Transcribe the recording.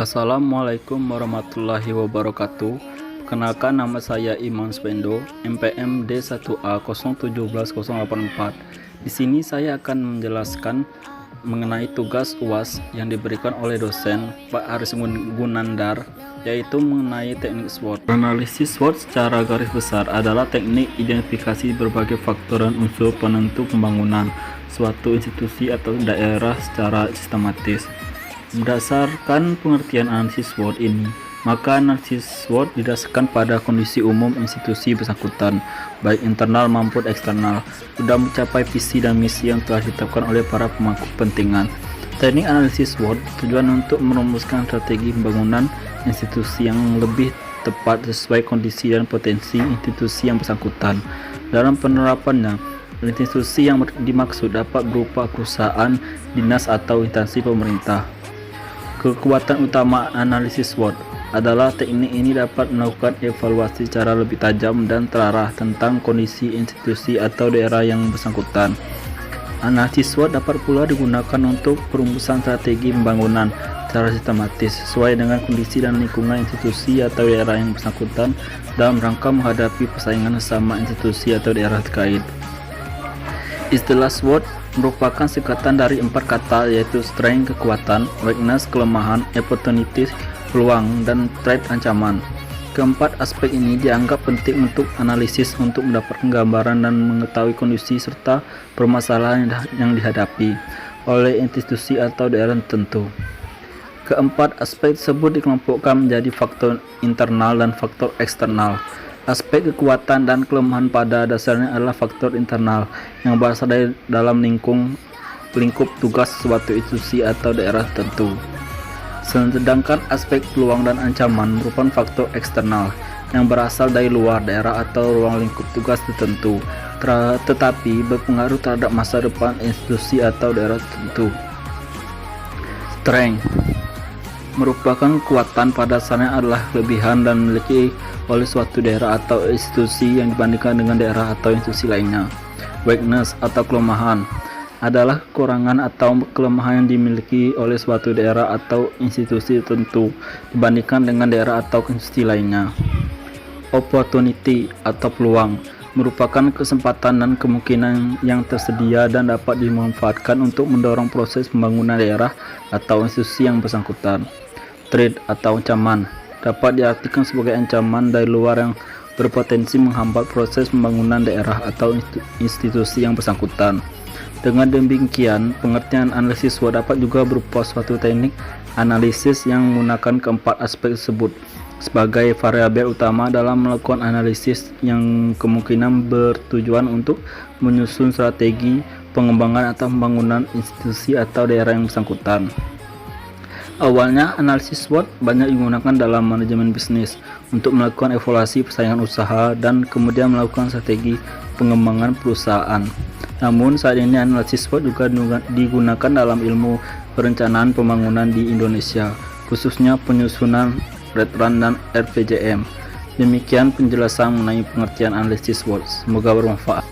Assalamualaikum warahmatullahi wabarakatuh. Perkenalkan, nama saya Iman Spendo, MPM D1A017084. Di sini saya akan menjelaskan mengenai tugas UAS yang diberikan oleh dosen Pak Aris Gunandar, yaitu mengenai teknik SWOT. Analisis SWOT secara garis besar adalah teknik identifikasi berbagai faktor dan unsur penentu pembangunan suatu institusi atau daerah secara sistematis. Berdasarkan pengertian analisis SWOT ini, maka analisis SWOT didasarkan pada kondisi umum institusi bersangkutan, baik internal maupun eksternal, sudah mencapai visi dan misi yang telah ditetapkan oleh para pemangku kepentingan. Teknik analisis SWOT tujuan untuk merumuskan strategi pembangunan institusi yang lebih tepat sesuai kondisi dan potensi institusi yang bersangkutan. Dalam penerapannya, institusi yang dimaksud dapat berupa perusahaan, dinas, atau instansi pemerintah. Kekuatan utama analisis SWOT adalah teknik ini dapat melakukan evaluasi secara lebih tajam dan terarah tentang kondisi institusi atau daerah yang bersangkutan. Analisis SWOT dapat pula digunakan untuk perumusan strategi pembangunan secara sistematis sesuai dengan kondisi dan lingkungan institusi atau daerah yang bersangkutan dalam rangka menghadapi persaingan sesama institusi atau daerah terkait. Istilah SWOT merupakan singkatan dari 4 kata, yaitu strength kekuatan, weakness kelemahan, opportunities peluang, dan threat ancaman. Keempat aspek ini dianggap penting untuk analisis untuk mendapatkan gambaran dan mengetahui kondisi serta permasalahan yang dihadapi oleh institusi atau daerah tertentu. Keempat aspek tersebut dikelompokkan menjadi faktor internal dan faktor eksternal. Aspek kekuatan dan kelemahan pada dasarnya adalah faktor internal yang berasal dari dalam lingkup tugas suatu institusi atau daerah tertentu. Sedangkan aspek peluang dan ancaman merupakan faktor eksternal yang berasal dari luar daerah atau ruang lingkup tugas tertentu, tetapi berpengaruh terhadap masa depan institusi atau daerah tertentu. Strength merupakan kekuatan pada dasarnya adalah kelebihan dan memiliki oleh suatu daerah atau institusi yang dibandingkan dengan daerah atau institusi lainnya. Weakness atau kelemahan adalah kekurangan atau kelemahan yang dimiliki oleh suatu daerah atau institusi tertentu dibandingkan dengan daerah atau institusi lainnya. Opportunity atau peluang merupakan kesempatan dan kemungkinan yang tersedia dan dapat dimanfaatkan untuk mendorong proses pembangunan daerah atau institusi yang bersangkutan. Threat atau ancaman dapat diartikan sebagai ancaman dari luar yang berpotensi menghambat proses pembangunan daerah atau institusi yang bersangkutan. Dengan demikian, pengertian analisis SWOT dapat juga berupa suatu teknik analisis yang menggunakan keempat aspek tersebut sebagai variabel utama dalam melakukan analisis yang kemungkinan bertujuan untuk menyusun strategi pengembangan atau pembangunan institusi atau daerah yang bersangkutan. Awalnya, analisis SWOT banyak digunakan dalam manajemen bisnis untuk melakukan evaluasi persaingan usaha dan kemudian melakukan strategi pengembangan perusahaan. Namun saat ini analisis SWOT juga digunakan dalam ilmu perencanaan pembangunan di Indonesia, khususnya penyusunan Redrun dan RPJM. Demikian penjelasan mengenai pengertian analisis SWOT. Semoga bermanfaat.